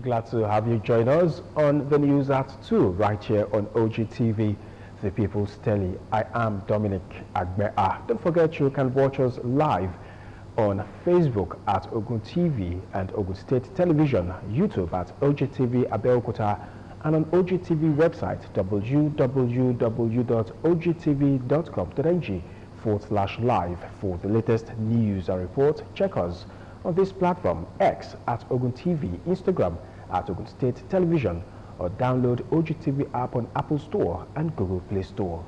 Glad to have you join us on the news at 2 right here on Ogtv, the People's Telly. I am Dominic Agbea. Don't forget you can watch us live on Facebook at Ogtv and Ogun State Television, YouTube at Ogtv Abeokuta, and on Ogtv website www.ogtv.com.ng/live for the latest news and reports. Check us on this platform, X at Ogun TV, Instagram at Ogun State Television, or download Ogtv app on Apple Store and Google Play Store.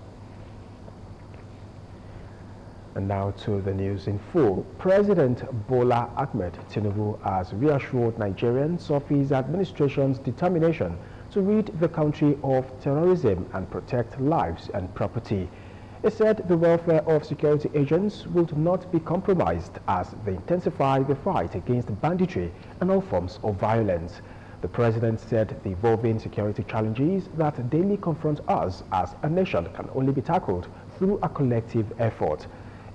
And now to the news in full. President Bola Ahmed Tinubu has reassured Nigerians of his administration's determination to rid the country of terrorism and protect lives and property. He said the welfare of security agents would not be compromised as they intensify the fight against banditry and all forms of violence. The president said the evolving security challenges that daily confront us as a nation can only be tackled through a collective effort.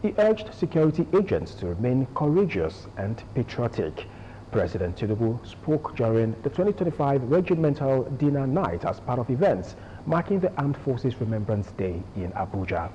He urged security agents to remain courageous and patriotic. President Tinubu spoke during the 2025 Regimental Dinner Night as part of events marking the Armed Forces Remembrance Day in Abuja.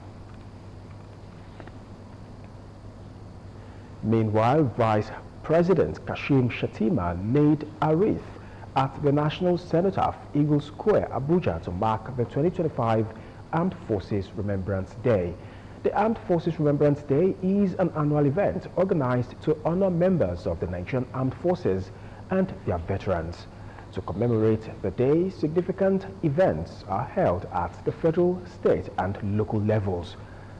Meanwhile, Vice President Kashim Shettima laid a wreath at the National Cenotaph, Eagle Square, Abuja, to mark the 2025 Armed Forces Remembrance Day. The Armed Forces Remembrance Day is an annual event organized to honor members of the Nigerian Armed Forces and their veterans. To commemorate the day, significant events are held at the federal, state, and local levels.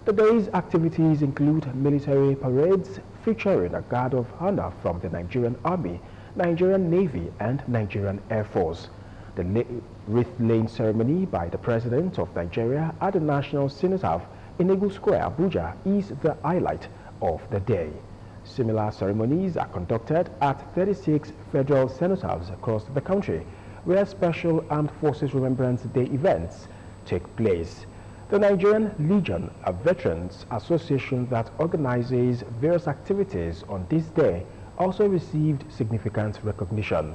The day's activities include military parades featuring a guard of honor from the Nigerian Army, Nigerian Navy, and Nigerian Air Force. The wreath-laying ceremony by the President of Nigeria at the National Cenotaph in Eagle Square, Abuja, is the highlight of the day. Similar ceremonies are conducted at 36 federal cenotaphs across the country, where special Armed Forces Remembrance Day events take place. The Nigerian Legion, a veterans association that organizes various activities on this day, also received significant recognition.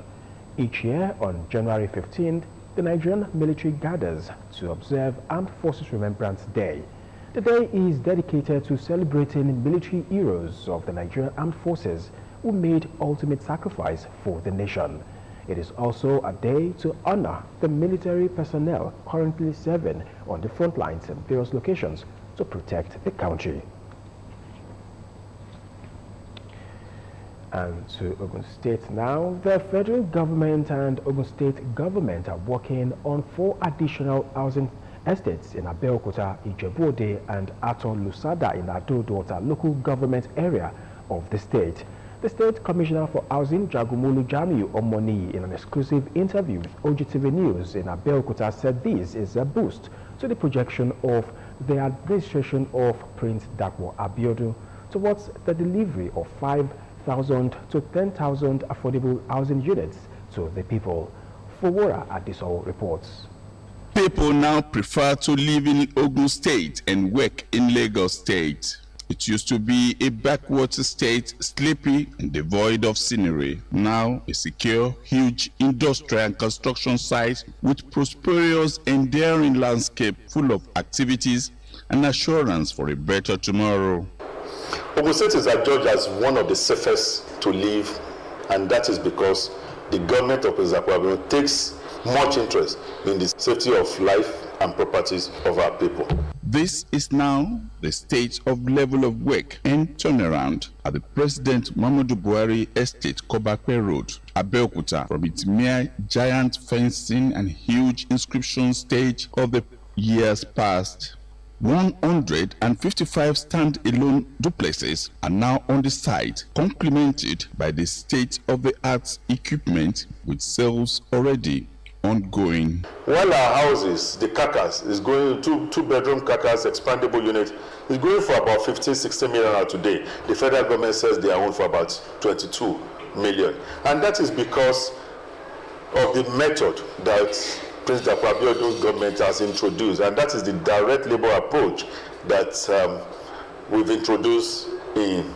Each year, on January 15th, the Nigerian military gathers to observe Armed Forces Remembrance Day. The day is dedicated to celebrating military heroes of the Nigerian Armed Forces who made ultimate sacrifice for the nation. It is also a day to honor the military personnel currently serving on the front lines in various locations to protect the country. And to Ogun State now, the federal government and Ogun State government are working on 4 additional housing estates in Abeokuta, Ijebu-Ode, and Aton Lusada in Ado-Dota local government area of the state. The State Commissioner for Housing, Jagumolu Jamiu Omoni, in an exclusive interview with Ogtv News in Abeokuta, said this is a boost to the projection of the administration of Prince Dakwa Abiodun towards the delivery of 5,000 to 10,000 affordable housing units to the people. Fowora Adisol reports. People now prefer to live in Ogun State and work in Lagos State. It used to be a backwater state, sleepy and devoid of scenery. Now a secure, huge industrial and construction site with prosperous, enduring landscape full of activities and assurance for a better tomorrow. Ogun State is adjudged as one of the safest to live, and that is because the government of President Abiodun takes much interest in the safety of life and properties of our people. This is now the state of level of work and turnaround at the President Muhammadu Buhari Estate, Kobakwe Road, Abeokuta, from its mere giant fencing and huge inscription stage of the years past. 155 stand-alone duplexes are now on the site, complemented by the state-of-the-art equipment with sales already ongoing. While our houses, the carcass, is going to two-bedroom carcass expandable unit, is going for about 15-16 million today. The federal government says they are owned for about 22 million. And that is because of the method that Prince Dakwa Abiodun's government has introduced, and that is the direct labor approach that we've introduced in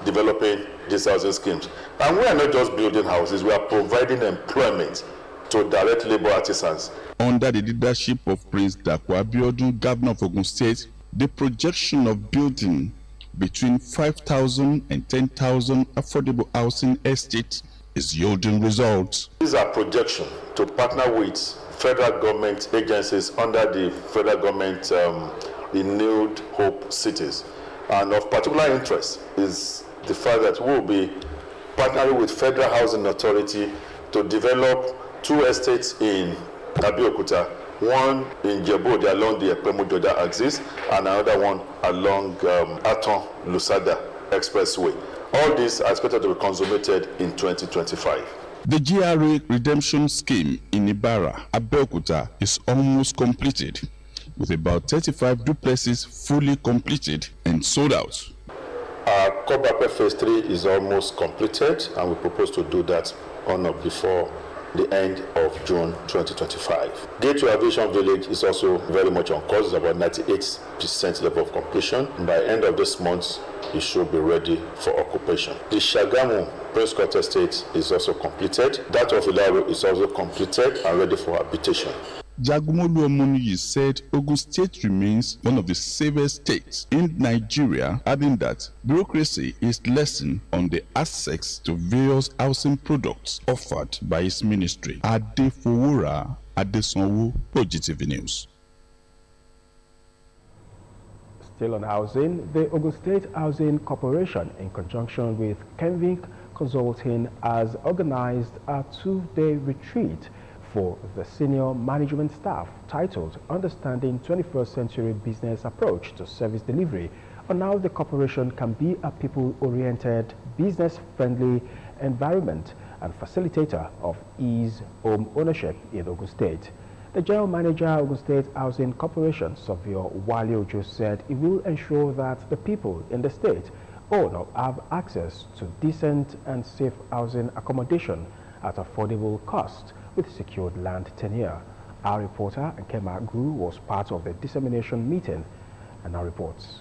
developing these housing schemes. And we are not just building houses, we are providing employment to direct labor artisans. Under the leadership of Prince Dapo Abiodun, Governor of Ogun State, the projection of building between 5,000 and 10,000 affordable housing estates is yielding results. These are projections to partner with federal government agencies under the federal government renewed hope cities. And of particular interest is the fact that we will be partnering with Federal Housing Authority to develop 2 estates in Abeokuta, one in Jebode along the Epemudoda axis, and another one along Aton Lusada Expressway. All these are expected to be consummated in 2025. The GRA redemption scheme in Ibara, Abeokuta, is almost completed, with about 35 duplexes fully completed and sold out. Our Kobape Phase 3 is almost completed, and we propose to do that on or before the end of June 2025. Gateway Aviation Village is also very much on course, it's about 98% level of completion. By the end of this month, it should be ready for occupation. The Shagamu Prince Court Estate is also completed. That of Ilaro is also completed and ready for habitation. Jagumolu Omuniyi said Ogun State remains one of the safest states in Nigeria, adding that bureaucracy is lessened on the access to various housing products offered by his ministry. Adefowora Adesanwo, Ogtv News. Still on housing, the Ogun State Housing Corporation, in conjunction with Kenvik Consulting, has organized a 2-day retreat for the senior management staff titled Understanding 21st Century Business Approach to Service Delivery on how the corporation can be a people-oriented, business-friendly environment and facilitator of ease home ownership in Ogun State. The General Manager of Ogun State Housing Corporation, Savio Wale Ojo, said it will ensure that the people in the state own or have access to decent and safe housing accommodation at affordable cost with secured land tenure. Our reporter, Nkema Guru, was part of the dissemination meeting and now reports.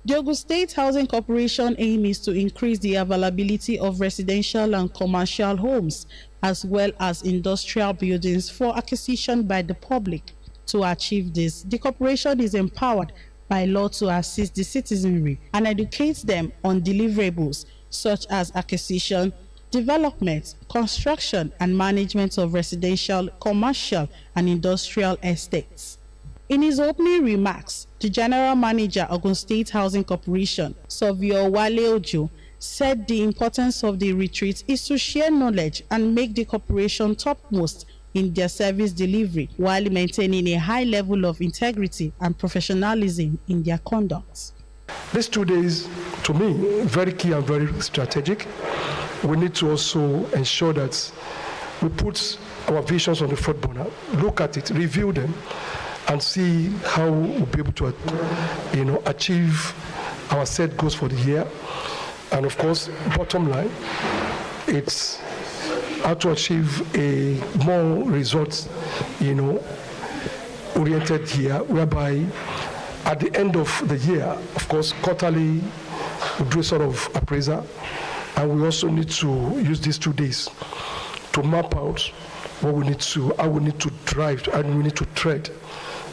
The Ogun State Housing Corporation aim is to increase the availability of residential and commercial homes as well as industrial buildings for acquisition by the public. To achieve this, the corporation is empowered by law to assist the citizenry and educate them on deliverables such as acquisition, development, construction, and management of residential, commercial, and industrial estates. In his opening remarks, the General Manager of Ogun State Housing Corporation, Savio Wale Ojo, said the importance of the retreat is to share knowledge and make the corporation topmost in their service delivery while maintaining a high level of integrity and professionalism in their conduct. These 2 days, to me, very key and very strategic. We need to also ensure that we put our visions on the front burner, look at it, review them, and see how we'll be able to, achieve our set goals for the year. And of course, bottom line, it's how to achieve a more results, oriented year, whereby at the end of the year, of course, quarterly, we do a sort of appraisal, and we also need to use these 2 days to map out what we need to, how we need to drive, and we need to tread,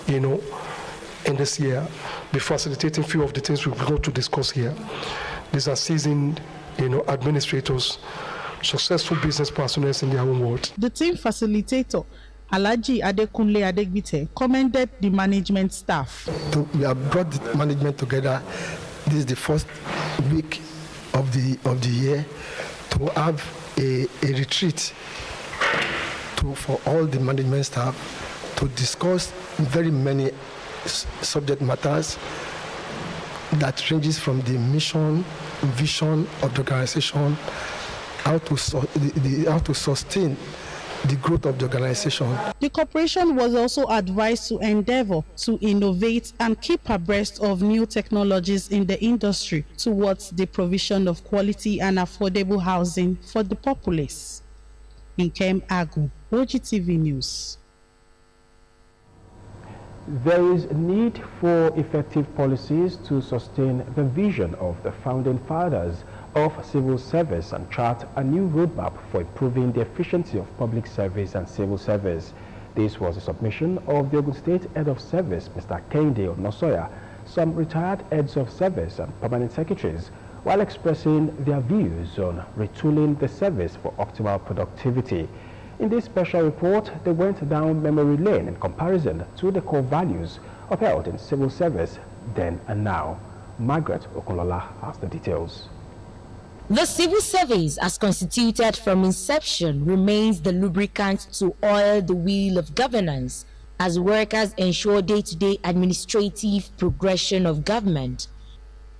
in this year, be facilitating few of the things we're going to discuss here. These are seasoned, administrators, successful business personnel in their own world. The team facilitator, Alhaji Adekunle Adegbite, commended the management staff. We have brought the management together. This is the first week of the year to have a retreat for all the management staff to discuss very many subject matters that ranges from the mission, vision of the organization, how to sustain the growth of the organization. The corporation was also advised to endeavor to innovate and keep abreast of new technologies in the industry towards the provision of quality and affordable housing for the populace. Nkem Agu, Ogtv News. There is a need for effective policies to sustain the vision of the founding fathers of civil service and chart a new roadmap for improving the efficiency of public service and civil service. This was a submission of the Ogun State Head of Service, Mr. Kehinde Onosoya, some retired heads of service and permanent secretaries, while expressing their views on retooling the service for optimal productivity. In this special report, they went down memory lane in comparison to the core values upheld in civil service then and now. Margaret Okunlola has the details. The civil service, as constituted from inception, remains the lubricant to oil the wheel of governance, as workers ensure day-to-day administrative progression of government.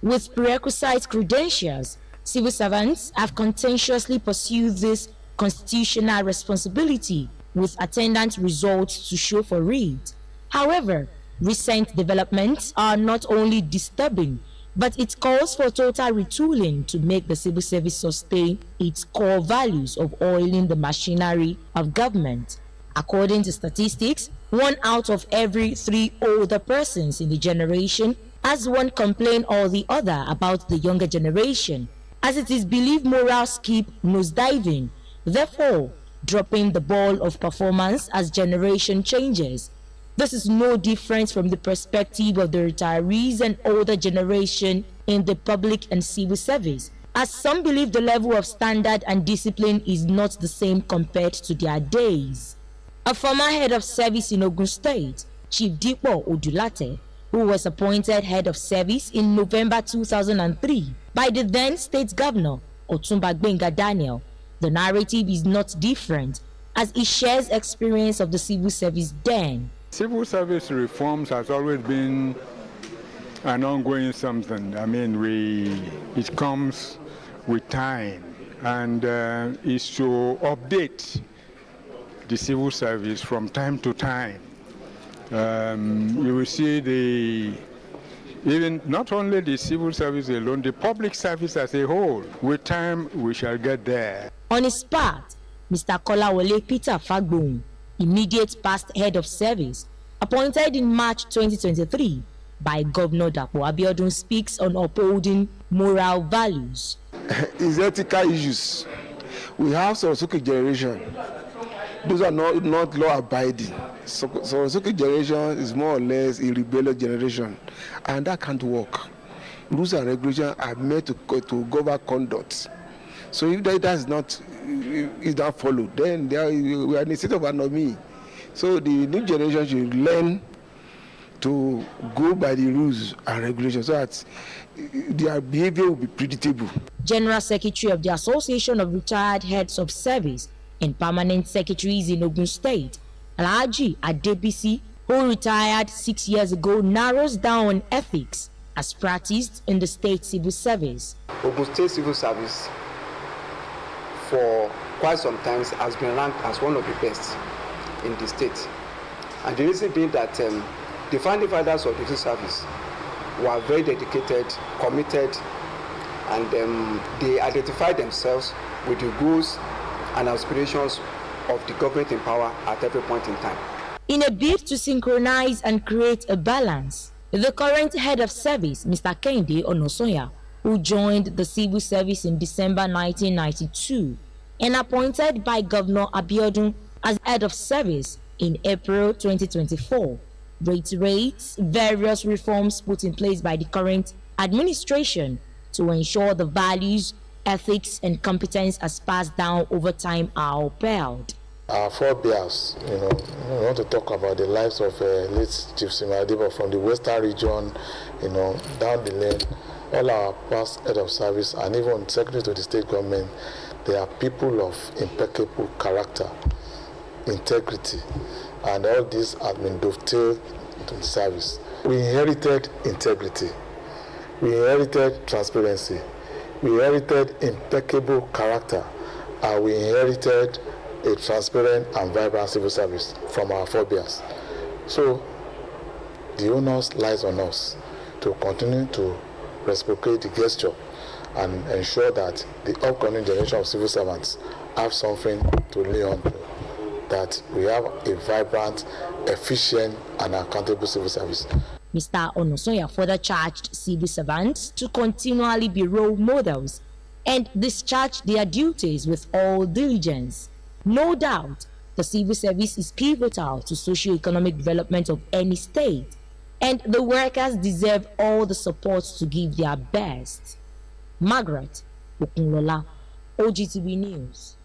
With prerequisite credentials, civil servants have conscientiously pursued this constitutional responsibility with attendant results to show for it. However, recent developments are not only disturbing, but it calls for total retooling to make the civil service sustain its core values of oiling the machinery of government. According to statistics, 1 out of every 3 older persons in the generation has one complaint or the other about the younger generation, as it is believed morals keep nosediving, therefore dropping the ball of performance as generation changes. This is no different from the perspective of the retirees and older generation in the public and civil service, as some believe the level of standard and discipline is not the same compared to their days. A former head of service in Ogun State, Chief Dipo Odulate, who was appointed head of service in November 2003 by the then state governor, Otumba Gbenga Daniel, the narrative is not different, as it shares experience of the civil service then. Civil service reforms has always been an ongoing something. I mean, it comes with time, and is to update the civil service from time to time. You will see even not only the civil service alone, the public service as a whole. With time, we shall get there. On his part, Mr. Kolawole Peter Fagbon, immediate past head of service, appointed in March 2023 by Governor Dapo Abiodun, speaks on upholding moral values. It's ethical issues. We have Sorosuke generation. Those are not law-abiding. Sorosuke generation is more or less a rebellious generation, and that can't work. Rules and regulations are meant to govern conduct. So if that is not followed, then we are in a state of anomy. So the new generation should learn to go by the rules and regulations so that their behavior will be predictable. General Secretary of the Association of Retired Heads of Service and Permanent Secretaries in Ogun State, Alhaji Adebisi, who retired 6 years ago, narrows down on ethics as practiced in the state civil service. Ogun State civil service for quite some time has been ranked as one of the best in the state. And the reason being that the founding fathers of the civil service were very dedicated, committed, and they identified themselves with the goals and aspirations of the government in power at every point in time. In a bid to synchronize and create a balance, the current head of service, Mr. Kehinde Onosoya, who joined the civil service in December 1992 and appointed by Governor Abiodun as head of service in April 2024, reiterates various reforms put in place by the current administration to ensure the values, ethics, and competence as passed down over time are upheld. Our forebears, we want to talk about the lives of late Chief Simadibo from the western region, down the lane. All our past head of service and even secretary to the state government, they are people of impeccable character, integrity, and all this has been dovetailed into the service. We inherited integrity, we inherited transparency, we inherited impeccable character, and we inherited a transparent and vibrant civil service from our forebears. So the onus lies on us to continue to reciprocate the gesture and ensure that the upcoming generation of civil servants have something to lay on to. that we have a vibrant, efficient, and accountable civil service. Mr. Onosoya further charged civil servants to continually be role models and discharge their duties with all diligence. No doubt, the civil service is pivotal to socio-economic development of any state, and the workers deserve all the support to give their best. Margaret Okunlola, Ogtv News.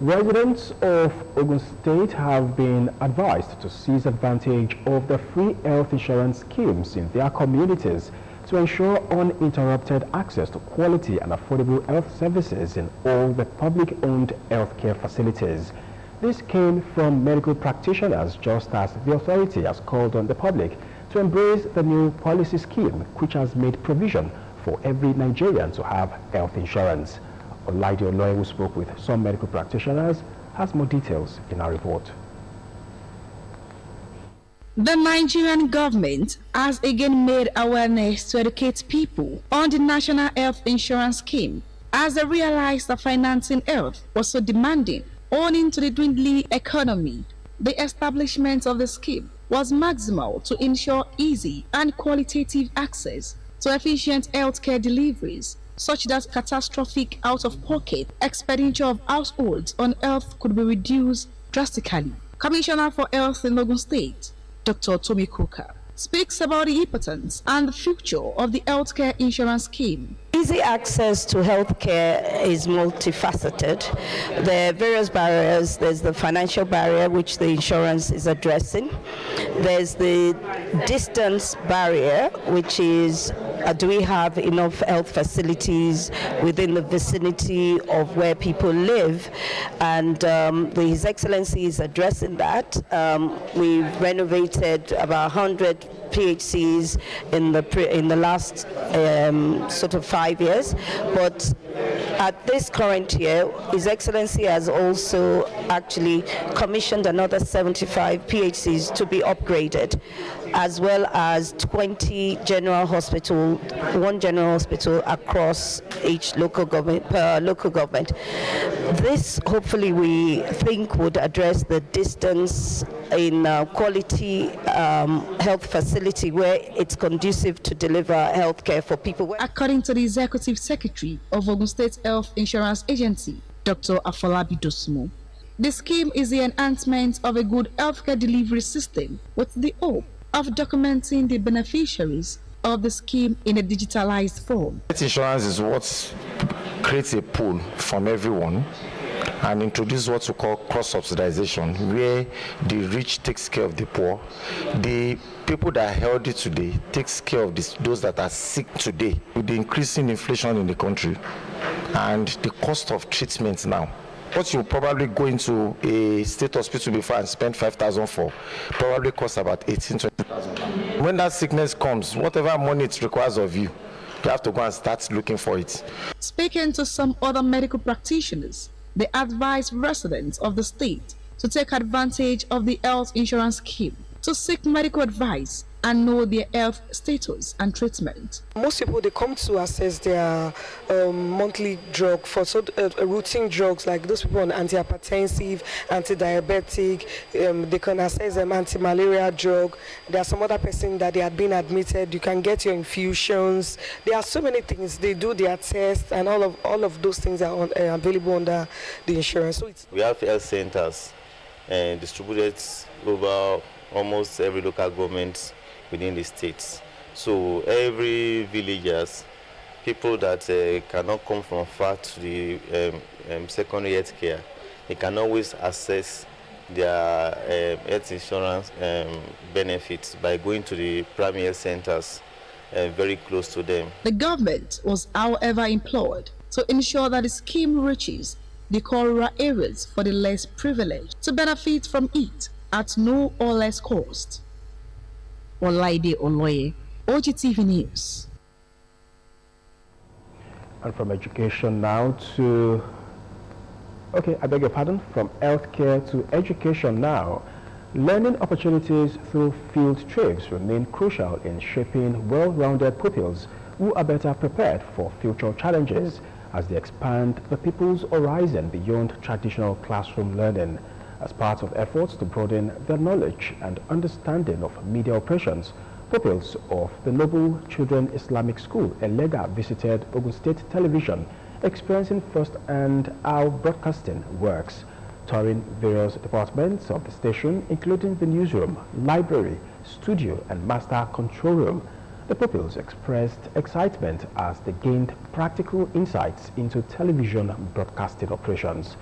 Residents of Ogun State have been advised to seize advantage of the free health insurance schemes in their communities to ensure uninterrupted access to quality and affordable health services in all the public-owned healthcare facilities. This came from medical practitioners, just as the authority has called on the public to embrace the new policy scheme, which has made provision for every Nigerian to have health insurance. Olaide Oloye, who spoke with some medical practitioners, has more details in our report. The Nigerian government has again made awareness to educate people on the National Health Insurance Scheme, as they realized that financing health was so demanding owing to the dwindling economy. The establishment of the scheme was maximal to ensure easy and qualitative access to efficient healthcare deliveries, such that catastrophic out-of-pocket expenditure of households on health could be reduced drastically. Commissioner for Health in Ogun State, Dr. Tomi Kuka, speaks about the importance and the future of the healthcare insurance scheme. Easy access to healthcare is multifaceted. There are various barriers. There's the financial barrier, which the insurance is addressing. There's the distance barrier, which is do we have enough health facilities within the vicinity of where people live? And His Excellency is addressing that. We've renovated about 100 PHCs in the last sort of 5 years, but at this current year, His Excellency has also actually commissioned another 75 PHCs to be upgraded, as well as 20 general hospital, one general hospital across each local government. This, hopefully, we think would address the distance in quality health facility where it's conducive to deliver health care for people. According to the Executive Secretary of Ogun State Health Insurance Agency, Dr. Afolabi Dosmo, the scheme is the enhancement of a good healthcare delivery system with the hope of documenting the beneficiaries of the scheme in a digitalized form. Health insurance is what creates a pool from everyone and introduce what we call cross-subsidization, where the rich takes care of the poor. The people that are healthy today takes care of those that are sick today. With the increasing inflation in the country and the cost of treatment now, what you probably go into a state hospital before and spend 5,000 for probably costs about 18,000-20,000. When that sickness comes, whatever money it requires of you, you have to go and start looking for it. Speaking to some other medical practitioners, they advise residents of the state to take advantage of the health insurance scheme, to seek medical advice and know their health status and treatment. Most people, they come to assess their monthly drug for routine drugs, like those people on antihypertensive, anti-diabetic. They can assess them anti-malaria drug. There are some other person that they had been admitted. You can get your infusions. There are so many things. They do their tests, and all of those things are available under the insurance. So we have health centers distributed over almost every local government within the states. So every villagers, people that cannot come from far to the secondary health care, they can always access their health insurance benefits by going to the primary health centers very close to them. The government was, however, employed to ensure that the scheme reaches the rural areas for the less privileged to benefit from it at no or less cost. Olaide Oloye, Ogtv News. And from education now to, I beg your pardon, from healthcare to education now. Learning opportunities through field trips remain crucial in shaping well-rounded pupils who are better prepared for future challenges, as they expand the people's horizon beyond traditional classroom learning. As part of efforts to broaden their knowledge and understanding of media operations, pupils of the Noble Children Islamic School, Elega, visited Ogun State Television, experiencing first-hand how broadcasting works, touring various departments of the station, including the newsroom, library, studio, and master control room. The pupils expressed excitement as they gained practical insights into television broadcasting operations.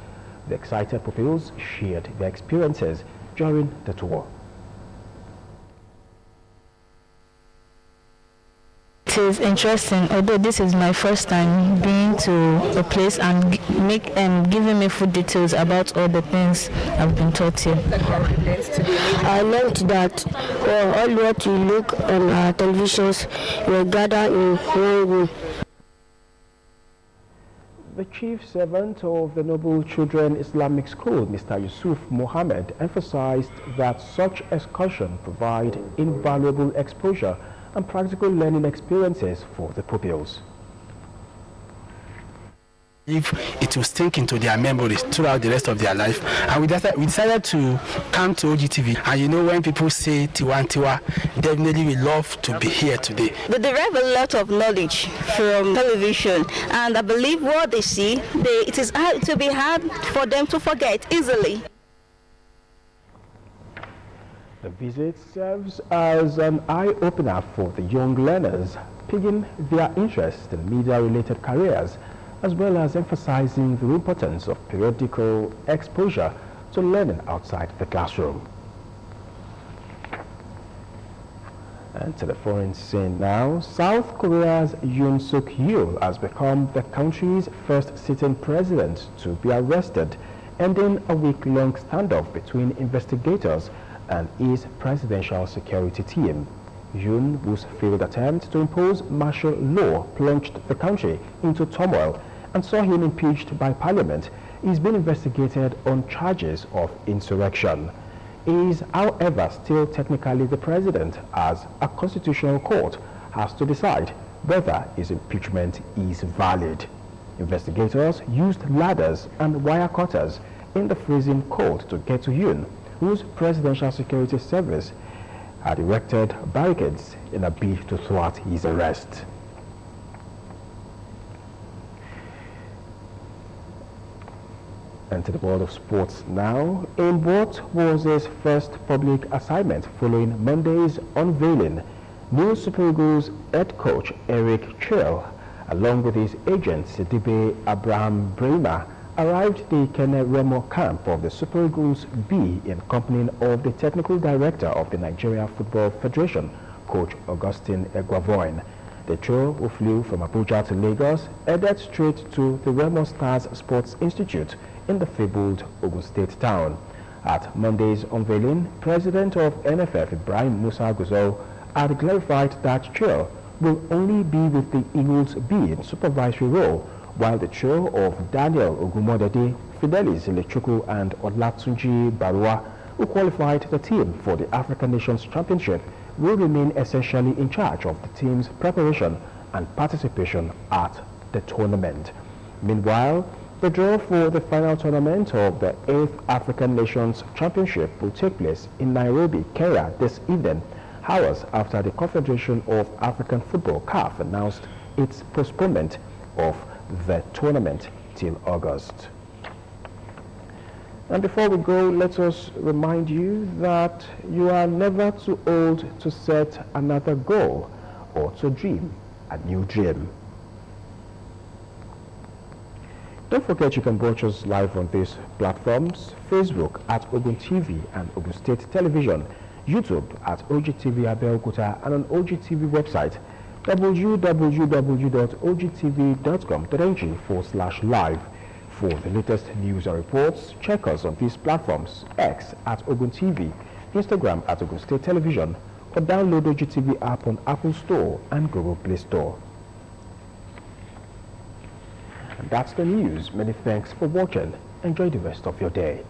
The excited pupils shared their experiences during the tour. It is interesting, although this is my first time being to a place and giving me full details about all the things I've been taught here. I learned that all what you look on our televisions will gather in one room. The chief servant of the Noble Children Islamic School, Mr. Yusuf Mohammed, emphasized that such excursions provide invaluable exposure and practical learning experiences for the pupils. If it will sink into their memories throughout the rest of their life, and we decided to come to Ogtv. And you know, when people say Tiwa Tiwa, definitely we love to be here today. They derive a lot of knowledge from television, and I believe what they see, it is hard to be hard for them to forget easily. The visit serves as an eye-opener for the young learners, piquing their interest in media-related careers, as well as emphasizing the importance of periodical exposure to learning outside the classroom. And to the foreign scene now, South Korea's Yoon Suk-yeol has become the country's first sitting president to be arrested, ending a week-long standoff between investigators and his presidential security team. Yoon, whose failed attempt to impose martial law plunged the country into turmoil and saw him impeached by parliament, is being investigated on charges of insurrection. He is, however, still technically the president, as a constitutional court has to decide whether his impeachment is valid. Investigators used ladders and wire cutters in the freezing cold to get to Yoon, whose presidential security service had erected barricades in a bid to thwart his arrest. And to the world of sports now, in what was his first public assignment following Monday's unveiling, new Super Eagles head coach Eric Chell, along with his agent Sidibe Abraham Bremer, arrived the Kene Remo camp of the Super Eagles B in company of the technical director of the Nigeria Football Federation, Coach Augustine Egwavoin. The trio, who flew from Abuja to Lagos, headed straight to the Remo Stars Sports Institute in the fabled Ogun State town. At Monday's unveiling, President of NFF Ibrahim Musa Guzo had clarified that trio will only be with the Eagles B in supervisory role, while the trio of Daniel Ogumodede, Fidelis Lechuku and Olatunji Barua, who qualified the team for the African Nations Championship, will remain essentially in charge of the team's preparation and participation at the tournament. Meanwhile, the draw for the final tournament of the 8th African Nations Championship will take place in Nairobi, Kenya this evening, hours after the Confederation of African Football (CAF) announced its postponement of the tournament till August. And before we go, let us remind you that you are never too old to set another goal or to dream a new dream. Don't forget you can watch us live on these platforms: Facebook at Ogtv and Ogun State Television, YouTube at Ogtv Abeokuta, and on Ogtv website www.ogtv.com.ng/live. For the latest news and reports, check us on these platforms: X at Ogun TV, Instagram at Ogun State Television, or download Ogtv app on Apple Store and Google Play Store. And that's the news. Many thanks for watching. Enjoy the rest of your day.